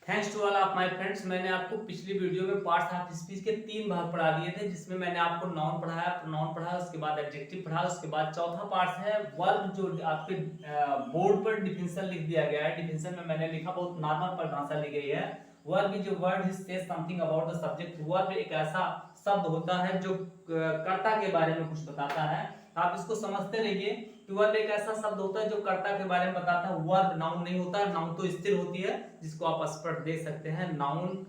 Thanks to all of my friends. मैंने आपको पिछली वीडियो में पार्ट्स ऑफ स्पीच के 3 भाग पढ़ा दिए थे, जिसमें मैंने आपको नाउन पढ़ाया, प्रोनाउन पढ़ा, उसके बाद एडजेक्टिव पढ़ा, उसके बाद चौथा पार्ट है वर्ब, जो आपके बोर्ड पर डिफिनेशन लिख दिया गया है। डिफिनेशन में मैंने लिखा, बहुत नॉर्मल परिभाषा ली गई है। Verb is a word which says something about the subject. Verb एक ऐसा शब्द होता है जो कर्ता के बारे में कुछ बताता है। आप इसको समझते रहिए कि वर्ब एक ऐसा शब्द होता है जो कर्ता के बारे में बताता है। वर्ब नाउन नहीं होता है। नाउन तो स्थिर होती है, जिसको आप स्पष्ट देख सकते हैं। नाउन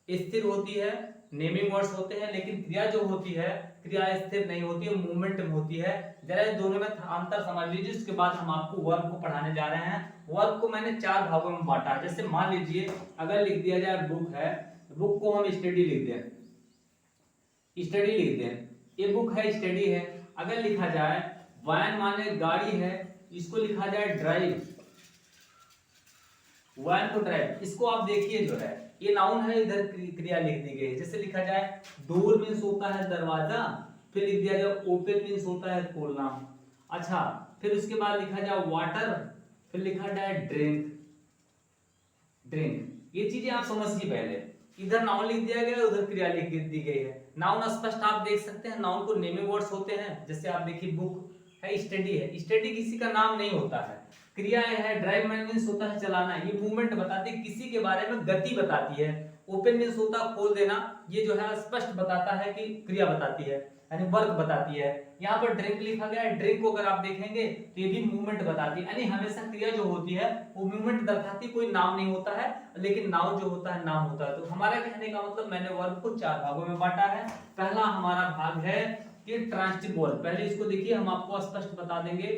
स्थिर होती है, नेमिंग वर्ड्स होते हैं, लेकिन क्रिया जो होती है, क्रिया स्थिर नहीं होती है, मूवमेंट में होती है। जरा ये दोनों में अंतर समझ लीजिए। उसके बाद हम आपको वर्ब को पढ़ाने जा रहे हैं। वर्ब को मैंने 4 भागों में बांटा है। जैसे मान लीजिए अगर लिख दिया जाए बुक है, बुक को हम स्टडी लिख दें, स्टडी लिख दें, ये बुक है, स्टडी है। अगर लिखा जाए वैन माने गाड़ी है, इसको लिखा जाए ड्राइव, वैन को ड्राइव। इसको आप देखिए जो है ये नाउन है, इधर क्रिया लिख दी गई है। जैसे लिखा जाए डोर मीन्स होता है दरवाजा, फिर लिख दिया जाए ओपन मीन्स होता है खोलना। अच्छा, फिर उसके बाद लिखा जाए वाटर, फिर लिखा जाए ड्रिंक, ड्रिंक। ये चीजें आप समझिए। पहले इधर नाउन लिख दिया गया है, उधर क्रिया लिख दी गई है। नाउन स्पष्ट आप देख सकते हैं। नाउन को नेमिंग वर्ड्स होते हैं। जैसे आप देखिए बुक है, स्टडी है, स्टडी किसी का नाम नहीं होता है। क्रिया है, ड्राइव मीन्स होता है चलाना, ये मूवमेंट बताती है, किसी के बारे में गति बताती है। ओपन मीन्स होता है खोल देना, ये जो है स्पष्ट बताता है कि क्रिया बताती है, यानी वर्क बताती है। यहाँ पर ड्रिंक लिखा गया है, ड्रिंक को अगर आप देखेंगे तो ये भी मूवमेंट बताती है, यानी हमेशा क्रिया जो होती है वो मूवमेंट दर्शाती, कोई नाम नहीं होता है, लेकिन नाउन जो होता है नाम होता है। तो हमारा कहने का मतलब, मैंने वर्ब को 4 भागों में बांटा है। पहला हमारा भाग है कि ट्रांजिटिव वर्ब। पहले इसको देखिए, हम आपको स्पष्ट बता देंगे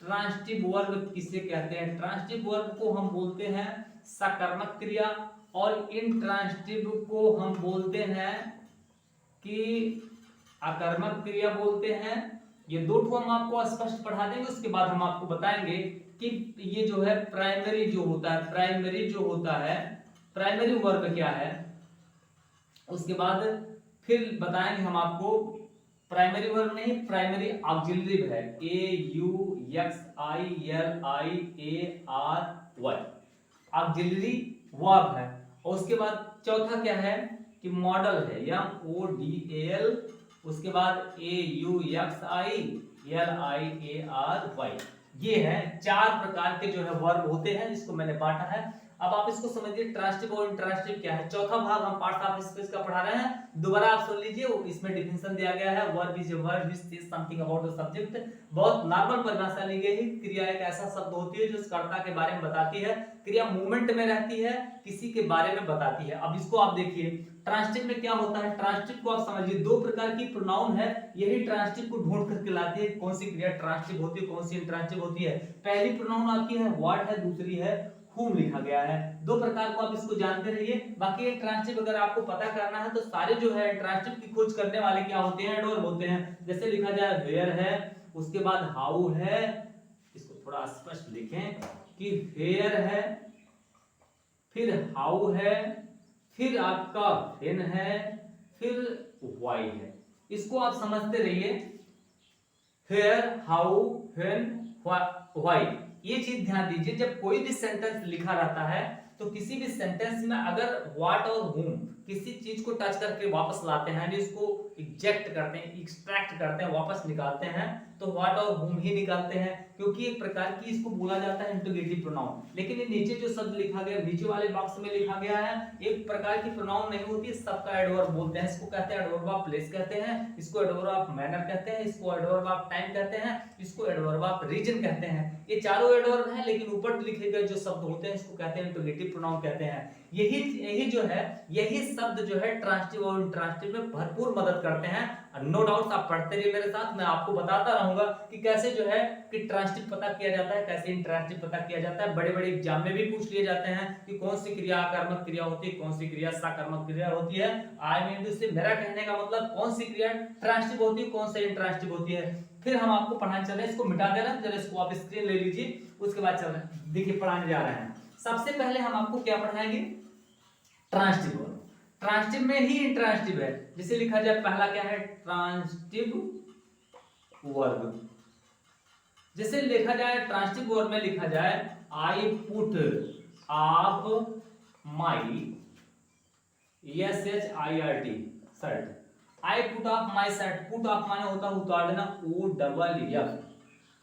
ट्रांजिटिव वर्ब किसे कहते हैं। ट्रांजिटिव वर्ब को हम बोलते हैं सकर्मक क्रिया, और इंट्रांजिटिव को हम बोलते हैं कि आकर्मक क्रिया बोलते हैं। ये दो ठो हम आपको स्पष्ट पढ़ा देंगे। उसके बाद हम आपको बताएंगे कि ये जो है प्राइमरी जो होता है, प्राइमरी जो होता है, प्राइमरी वर्ब क्या है। उसके बाद फिर बताएंगे हम आपको प्राइमरी वर्ब नहीं, प्राइमरी ऑक्सिलरी है, AUXILIARY, ऑक्सिलरी वर्ब है। और उसके बाद चौथा क्या है कि मॉडल है, MODAL। उसके बाद AUXILIARY। ये है 4 प्रकार के जो है वर्ब होते हैं, जिसको मैंने बांटा है। अब आप इसको समझिए ट्रांजिटिव और इंट्रांजिटिव क्या है। चौथा भाग हम पार्ट्स ऑफ स्पीच का पढ़ा रहे हैं। दोबारा आप सुन लीजिए, इसमें डिफिनेशन दिया गया है। Verb is a word which says something about the subject. बहुत नॉर्मल परिभाषा ली गई है। क्रिया एक ऐसा शब्द होती है जो कर्ता के बारे में बताती है। क्रिया मूवमेंट में रहती है, किसी के बारे में बताती है। अब इसको आप देखिए ट्रांजिटिव में क्या होता है। ट्रांजिटिव को आप समझिए, 2 प्रकार की प्रोनाउन है, यही ट्रांजिटिव को ढूंढ करके लाती है कौन सी क्रिया ट्रांजिटिव होती है, कौन सी इंट्रांजिटिव होती है। पहली प्रोनाउन आपकी है व्हाट है, दूसरी है whom लिखा गया है। 2 प्रकार को आप इसको जानते रहिए। बाकी ये ट्रांजिटिव अगर आपको पता करना है तो सारे जो है ट्रांजिटिव की खोज करने वाले क्या होते हैं, एडवर्ब होते हैं। जैसे लिखा जाए वेयर है, उसके बाद हाउ है, इसको थोड़ा स्पष्ट लिखें कि वेयर है, फिर हाउ है, फिर आपका व्हेन है, फिर व्हाई है। इसको आप समझते रहिए, वेयर, हाउ, व्हेन, व्हाई। ये चीज ध्यान दीजिए, जब कोई भी सेंटेंस लिखा रहता है तो किसी भी सेंटेंस में अगर व्हाट और हुम किसी चीज को टच करके वापस लाते हैं, यानी इसको इजेक्ट करते हैं, एक्सट्रैक्ट करते हैं, वापस निकालते हैं, तो व्हाट और हुम ही निकालते हैं, क्योंकि एक प्रकार की इसको बोला जाता है इंटीग्रेटिव प्रोनाउन। लेकिन ये नीचे जो शब्द लिखा गया, नीचे वाले बॉक्स में लिखा गया है, एक प्रकार की प्रोनाउन नहीं होती, सबका एडवर्ब बोलते हैं। इसको कहते हैं एडवर्ब ऑफ प्लेस कहते हैं, इसको एडवर्ब ऑफ मैनर कहते हैं, इसको एडवर्ब ऑफ टाइम कहते हैं, इसको एडवर्ब ऑफ रीजन कहते हैं। ये चारों एडवर्ब हैं, लेकिन ऊपर लिखे गए जो शब्द होते हैं इसको कहते हैं इंटीग्रेटिव प्रोनाउन कहते हैं। यही जो है, यही शब्द जो है ट्रांजिटिव और इंट्रांजिटिव में भरपूर मदद करते हैं। नो डाउट आप पढ़ते रहिए मेरे साथ, मैं आपको बताता रहूंगा कि कैसे जो है कि ट्रांजिटिव पता किया जाता है, कैसे इंट्रांजिटिव पता किया जाता है। बड़े बड़े एग्जाम में भी पूछ लिए जाते हैं कि कौन सी क्रिया आकर्मक क्रिया होती है, कौन सी क्रिया साकर्मक क्रिया होती है। आई मीन टू से मेरा कहने का मतलब कौन सी क्रिया ट्रांजिटिव होती है, कौन सी इंट्रांजिटिव होती है। फिर हम आपको पढ़ाने चल रहे हैं, इसको मिटा देना, जरा इसको आप स्क्रीन ले लीजिए। उसके बाद चल रहे हैं, देखिए पढ़ाने जा रहे हैं। सबसे पहले हम आपको क्या पढ़ाएंगे, ट्रांजिटिव वर्ब। ट्रांजिटिव में ही इंट्रांजिटिव है। जैसे लिखा जाए पहला क्या है, ट्रांजिटिव वर्ब। जैसे लिखा जाए ट्रांजिटिव वर्ब में लिखा जाए आई पुट, आप माई, SHIRT, shirt. I put of my shirt, put off माने होता है उतार देना, OFF।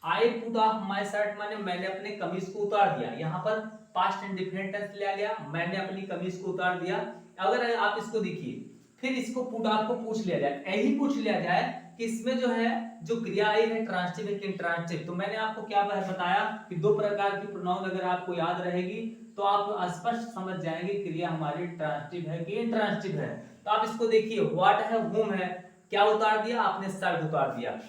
I put of my shirt माने मैंने अपने कमीज को उतार दिया। यहाँ पर पास्ट इंडिफिनिट टेंस लिया गया, मैंने अपनी कमीज को उतार दिया। अगर आप इसको देखिए, फिर इसको पुट ऑफ को पूछ लिया जाए, यही पूछ लिया जाए कि इसमें जो है जो क्रिया आई है ट्रांजिटिव है कि इंट्रांजिटिव। तो मैंने आपको क्या बताया कि दो प्रकार की प्रोनाउन अगर आपको याद रहेगी तो आप स्पष्ट समझ जाएंगे क्रिया हमारी ट्रांजिटिव है कि इंट्रांजिटिव है। तो आप इसको देखिए, व्हाट है, whom है, क्या उतार दिया आपने, शर्ट उतार दिया।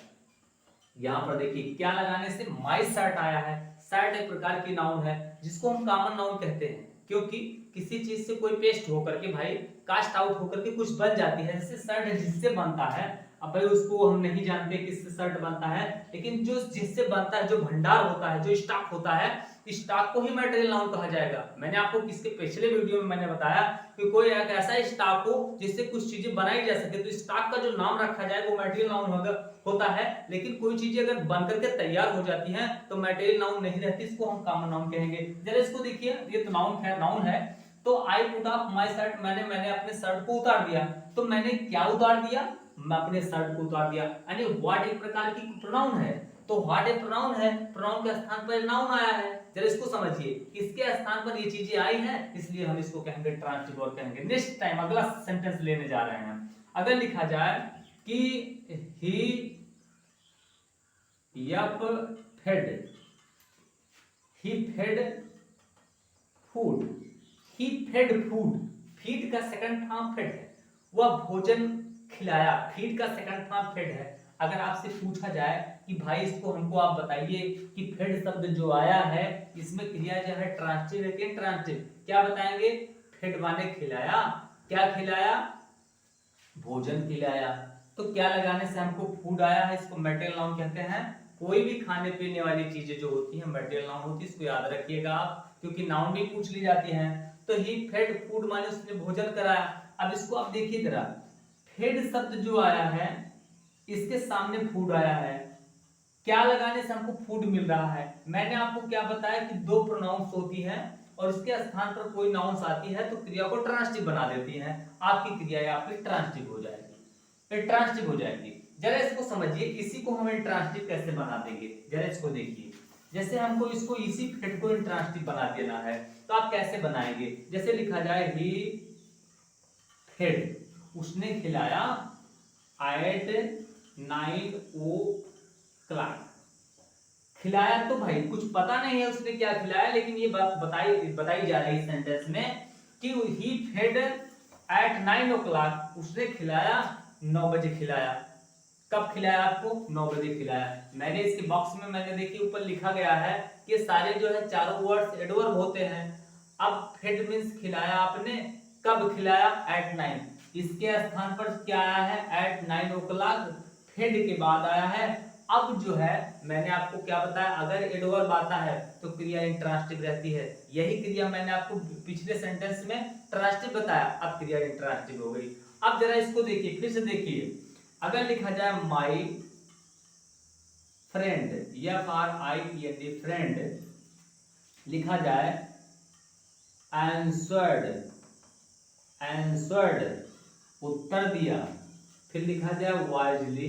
यहाँ पर देखिए क्या लगाने से माई शर्ट आया है। शर्ट एक प्रकार की नाउन है जिसको हम कॉमन नाउन कहते हैं, क्योंकि किसी चीज से कोई पेस्ट होकर के भाई कास्ट आउट होकर के कुछ बन जाती है। जैसे शर्ट जिससे बनता है, अब भाई उसको हम नहीं जानते किससे शर्ट बनता है, लेकिन जो जिससे बनता है, जो भंडार होता है, जो स्टॉक होता है, स्टॉक को ही मटेरियल नाउन कहा जाएगा। मैंने आपको किसके पिछले वीडियो में मैंने बताया कि कोई एक ऐसा स्टॉक हो जिससे कुछ चीजें बनाई जा सके, तो स्टॉक का जो नाम रखा जाए वो मटेरियल नाउन होता है। लेकिन कोई चीजें अगर बनकर के तैयार हो जाती हैं तो मटेरियल नाउन नहीं रहती, इसको हम कॉमन नाउन कहेंगे। जरा इसको देखिए, ये तो नाउन है। तो I put of my shirt, मैंने अपने शर्ट को उतार दिया। तो मैंने क्या उतार दिया, मैं अपने शर्ट को उतार दिया। यानी व्हाट एक प्रकार की प्रोनाउन है, तो व्हाट एक प्रोनाउन है, प्रोनाउन के स्थान पर नाउन आया है। जरा इसको समझिए, इसके स्थान पर ये चीजें आई हैं, इसलिए हम इसको कहेंगे ट्रांजिटिव वर्ब कहेंगे। नेक्स्ट टाइम अगला सेंटेंस लेने जा रहे हैं। अगर लिखा जाए कि ही फेड फूड, ही फेड फूड, फीड का सेकंड फॉर्म फेड है, वह भोजन खिलाया, फीड का सेकंड फॉर्म फेड है। अगर आपसे पूछा जाए कि भाई इसको हमको आप बताइए कि फेड शब्द जो आया है इसमें क्रिया जो है ट्रांजिटिव है कि इंट्रांजिटिव, क्या बताएंगे, फेड माने खिलाया, क्या खिलाया, भोजन खिलाया। तो क्या लगाने से हमको फूड आया है, इसको मटेरियल नाउन कहते हैं। कोई भी खाने पीने वाली चीजें जो होती है मटेरियल नाउन होती है, इसको याद रखिएगा आप, क्योंकि नाउन भी पूछ ली जाती है। तो ही फेड फूड माने उसने भोजन कराया। अब इसको आप देखिए जरा, फेड शब्द जो आया है इसके सामने फूड आया है, क्या लगाने से हमको फूड मिल रहा है। मैंने आपको क्या बताया कि दो प्रोनाउंस होती हैं और इसके स्थान पर कोई नाउंस आती है तो क्रिया को ट्रांजिटिव बना देती है। आपकी क्रिया यहाँ पे ट्रांजिटिव हो जाएगी, ट्रांजिटिव हो जाएगी। जरा इसको समझिए, इसी को हम इंट्रांजिटिव कैसे बना देंगे, जरा इसको देखिए। जैसे हमको इसको इसी फेड को इंट्रांजिटिव बना देना है, तो आप कैसे बनाएंगे। जैसे लिखा जाए ही फेड, उसने खिलाया एट 9 o'clock। खिलाया तो भाई कुछ पता नहीं है उसने क्या खिलाया, लेकिन ये बात बताई जा रही है सेंटेंस में कि ही फेड एट 9 o'clock, उसने खिलाया 9 बजे खिलाया। कब खिलाया आपको, 9 बजे खिलाया। मैंने इसके बॉक्स में मैंने देखिए ऊपर लिखा गया है कि सारे जो है चारों वर्ड्स एडवर्ब होते हैं। अब फेड मींस खिलाया आपने, कब खिलाया, एट 9। इसके स्थान पर क्या आया है, एट 9 o'clock, फेड के बाद आया है। अब जो है मैंने आपको क्या बताया, अगर एडवर्ब आता है तो क्रिया इंट्रांजिटिव रहती है। यही क्रिया मैंने आपको पिछले सेंटेंस में ट्रांजिटिव बताया, अब क्रिया इंट्रांजिटिव हो गई। अब जरा इसको देखिए, फिर से देखिए, अगर लिखा जाए माई फ्रेंड, FRIEND फ्रेंड, लिखा जाए आंसर्ड उत्तर दिया, फिर लिखा जाए wisely,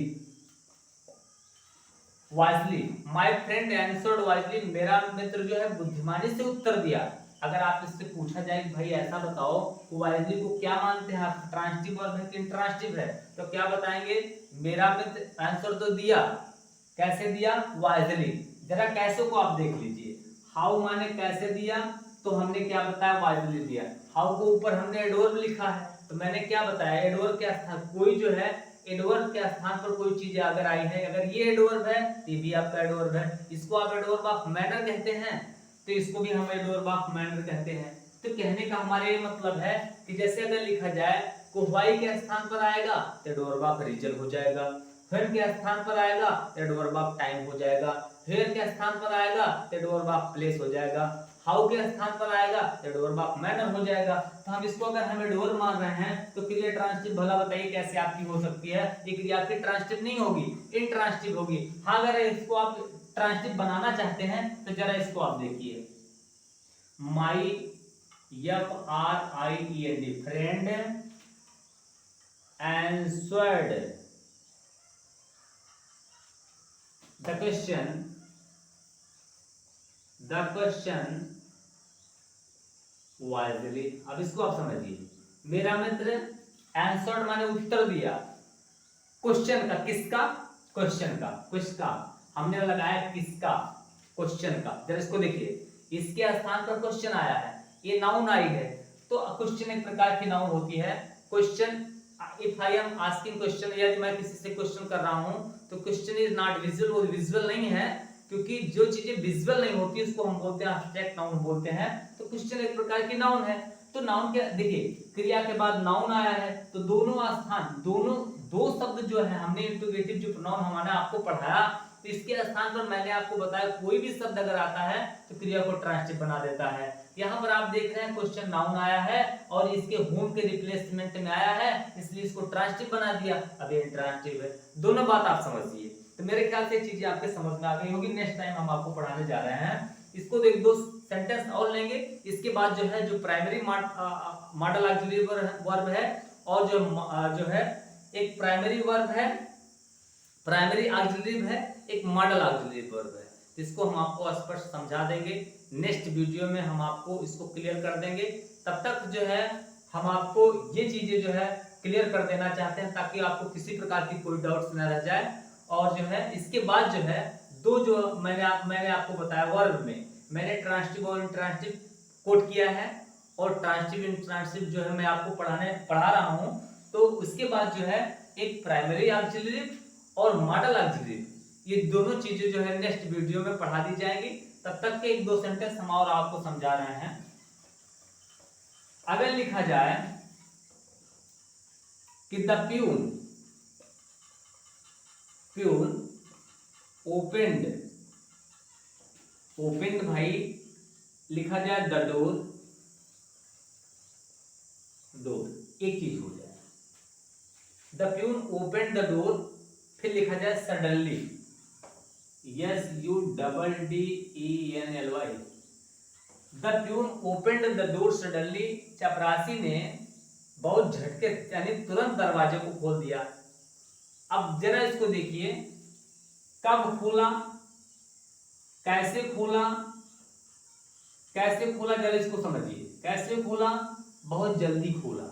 my friend answered wisely, मेरा मित्र जो है बुद्धिमानी से उत्तर दिया। अगर आप इससे पूछा जाए कि भाई ऐसा बताओ वाइजली को क्या मानते हैं आप, ट्रांजिटिव वर्ब है कि इंट्रांजिटिव है, तो क्या बताएंगे, मेरा मित्र आंसर तो दिया, कैसे दिया, वाइजली। जरा कैसे को आप देख लीजिए, हाउ माने कैसे दिया, तो हमने क्या बताया, वाइजली दिया। हाउ को ऊपर हमने एडवर्ब लिखा है, तो मैंने क्या बताया, एडवर्ब के स्थान, कोई जो है एडवर्ब के स्थान पर कोई चीज अगर आई है, अगर ये एडवर्ब है ये भी आपका एडवर्ब है, इसको आप एडवर्ब ऑफ मैनर कहते हैं, तो इसको भी हम एडवर्ब ऑफ मैनर कहते हैं। तो कहने का हमारे ये मतलब है कि जैसे अगर लिखा जाए को व्हाई के स्थान पर आएगा तो एडवर्ब ऑफ रीजन हो जाएगा, व्हेन के स्थान पर आएगा तो एडवर्ब ऑफ टाइम हो जाएगा, वेयर के स्थान पर आएगा तो एडवर्ब ऑफ प्लेस हो जाएगा, हाउ के स्थान पर आएगा तो एडवर्ब ऑफ मैनर हो जाएगा। तो हम इसको अगर हम एडवर्ब मान रहे हैं तो क्रिया ट्रांजिटिव भला बताइए कैसे आपकी हो सकती है, ये क्रिया आपकी ट्रांजिटिव नहीं होगी, इंट्रांजिटिव होगी। हाँ, अगर इसको आप ट्रांजिटिव बनाना चाहते हैं तो जरा इसको आप देखिए, माई FRIEND, friend, answered the question wisely। अब इसको आप समझिए, मेरा मित्र आंसर्ड माने उत्तर दिया क्वेश्चन का, किसका, क्वेश्चन का, किसका हमने लगाया, किसका, क्वेश्चन का। जरा इसको देखिए, इसके स्थान पर क्वेश्चन आया है, ये नाउन आई है, तो क्वेश्चन एक प्रकार की नाउन होती है। Question, if I am asking question, यदि मैं किसी से क्वेश्चन कर रहा हूं तो क्वेश्चन इज नॉट विजुअल, वो विजुअल नहीं है, क्योंकि जो चीजें विजुअल नहीं होती उसको हम बोलते हैं एब्स्ट्रैक्ट नाउन बोलते हैं। तो क्वेश्चन एक प्रकार की नाउन है। तो नाउन के देखिए, क्रिया के बाद नाउन आया है, तो दोनों स्थान, दोनों दो शब्द जो है, हमने इंट्रोगेटिव जो प्रोनाउन हमने आपको पढ़ाया, तो इसके स्थान पर मैंने आपको बताया कोई भी शब्द अगर आता है तो क्रिया को ट्रांसिटिव बना देता है। यहाँ पर आप देख रहे हैं क्वेश्चन नाउन आया है और इसके होम के रिप्लेसमेंट में आया है, इसलिए इसको ट्रांसिटिव बना दिया। अब ये इंट्रांसिटिव है, दोनों बात आप समझिए। तो मेरे ख्याल से चीजें आपके समझ में आ गई होगी। नेक्स्ट टाइम हम आपको पढ़ाने जा रहे हैं इसको, एक दो सेंटेंस और लेंगे, इसके बाद जो है जो प्राइमरी मॉडल ऑक्सिलरी वर्ब है और जो है एक प्राइमरी वर्ब है, प्राइमरी ऑक्सिलरी है, एक मॉडल ऑक्सिलरी वर्ब है, इसको हम आपको स्पष्ट समझा देंगे। नेक्स्ट वीडियो में हम आपको इसको क्लियर कर देंगे। तब तक जो है हम आपको ये चीजें जो है क्लियर कर देना चाहते हैं ताकि आपको किसी प्रकार की कोई डाउट्स न रह जाए। और जो है इसके बाद जो है दो जो मैंने आपको बताया वर्ब में मैंने ट्रांसिटिव और इंट्रांसिटिव कोट किया है, और ट्रांसिटिव इंट्रांसिटिव जो है मैं आपको पढ़ा रहा हूं। तो उसके बाद जो है एक प्राइमरी ऑक्सिलरी और मॉडल ऑक्सिलरी, ये दोनों चीजें जो है नेक्स्ट वीडियो में पढ़ा दी जाएंगी। तब तक के एक दो सेंटेंस हम और आपको समझा रहे हैं। अगर लिखा जाए कि द प्यून ओपेंड भाई, लिखा जाए द डोर, एक चीज हो जाए, the peon opened the door, फिर लिखा जाए suddenly, SUDDENLY, the peon opened the door suddenly, चपरासी ने बहुत झटके यानी तुरंत दरवाजे को खोल दिया। अब जरा इसको देखिए, कब खोला, कैसे खोला, जरा इसको समझिए, कैसे खोला, बहुत जल्दी खोला।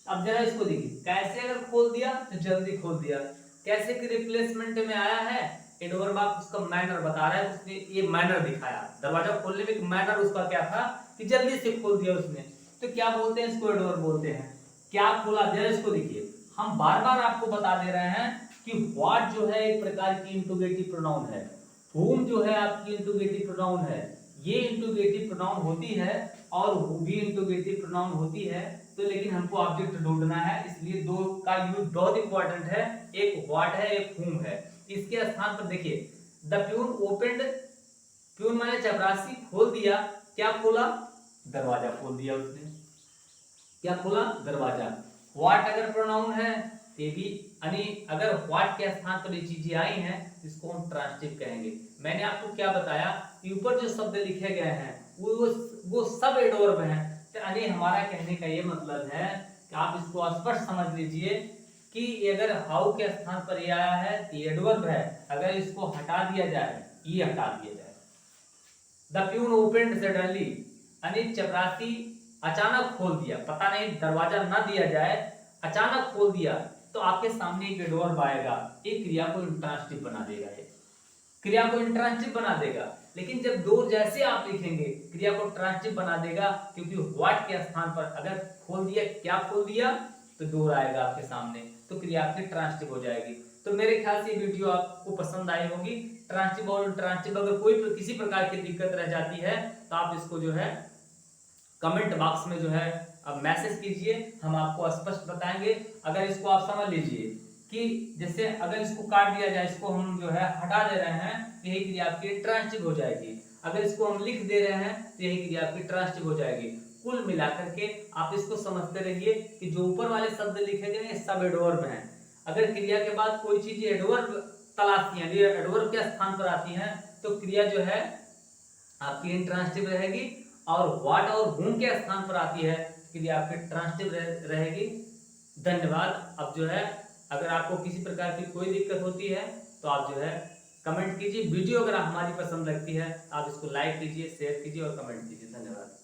अब जरा इसको देखिए, कैसे अगर खोल दिया तो जल्दी खोल दिया, कैसे के रिप्लेसमेंट में आया है एडवर्ब, आप उसका मैनर बता रहा है, उसने ये मैनर दिखाया, दरवाजा खोलने में एक मैनर उसका क्या था कि जल्दी से खोल दिया उसने, तो क्या बोलते हैं इसको, एडवर्ब बोलते हैं। क्या खोला, जरा इसको देखिए, हम बार बार आपको बता दे रहे हैं कि व्हाट जो है एक प्रकार की इंट्रोगेटिव प्रोनाउन है, whom जो है आपकी इंट्रोगेटिव प्रोनाउन है, ये इंट्रोगेटिव प्रोनाउन होती है और who भी इंट्रोगेटिव प्रोनाउन होती है। तो लेकिन हमको ऑब्जेक्ट ढूंढना है, इसलिए दो का यूज बहुत इंपॉर्टेंट है, एक व्हाट है, एक whom है। इसके स्थान पर देखिए, द प्यून ओपेंड, प्यून माने चपरासी, खोल दिया, क्या खोला, दरवाजा खोल दिया उसने, क्या खोला, दरवाजा। व्हाट अगर प्रोनाउन है ये भी, यानी अगर व्हाट के स्थान पर ये चीजें आई हैं इसको हम ट्रांसिटिव कहेंगे। मैंने आपको क्या बताया, ऊपर जो शब्द लिखे गए हैं वो सब एडवर्ब हैं। यानी हमारा कहने का ये मतलब है कि आप इसको स्पष्ट समझ लीजिए कि अगर हाउ के स्थान पर ये आया है तो एडवर्ब है, अगर इसको हटा दिया जाए, ये हटा दिया जाए, द प्यून ओपेंड सडनली, यानी चपरासी अचानक खोल दिया, पता नहीं दरवाजा ना दिया जाए, अचानक खोल दिया, तो आपके सामने एक एडवर्ब आएगा, एक क्रिया को इंट्रांसिटिव बना देगा, क्रिया को इंट्रांसिटिव बना देगा। लेकिन जब डोर जैसे आप लिखेंगे क्रिया को ट्रांसिटिव बना देगा, क्योंकि व्हाट के स्थान पर अगर खोल दिया, क्या खोल दिया, तो डोर आएगा आपके सामने, तो क्रिया आपकी ट्रांसिटिव हो जाएगी। तो मेरे ख्याल से वीडियो आपको पसंद आई होगी। ट्रांसिटिव और इंट्रांसिटिव अगर कोई किसी प्रकार की दिक्कत रह जाती है तो आप इसको जो है कमेंट बॉक्स में जो है अब मैसेज कीजिए, हम आपको स्पष्ट बताएंगे। अगर इसको आप समझ लीजिए कि जैसे अगर इसको काट दिया जाए, इसको हम जो है हटा दे रहे हैं, यही क्रिया आपकी ट्रांसिटिव हो जाएगी। अगर इसको हम लिख दे रहे हैं तो यही क्रिया आपकी ट्रांसिटिव हो जाएगी। कुल मिलाकर के आप इसको समझते रहिए कि जो ऊपर वाले शब्द लिखे गए हैं सब एडवर्ब हैं। अगर क्रिया के बाद कोई चीज एडवर्ब तलाशती है, एडवर्ब के स्थान पर आती है, तो क्रिया जो है आपकी इंट्रांसिटिव रहेगी और व्हाट और whom के स्थान पर आती है कि ये आपकी ट्रांसिटिव रहेगी। धन्यवाद। अब जो है अगर आपको किसी प्रकार की कोई दिक्कत होती है तो आप जो है कमेंट कीजिए। वीडियो अगर हमारी पसंद लगती है आप इसको लाइक कीजिए, शेयर कीजिए और कमेंट कीजिए। धन्यवाद।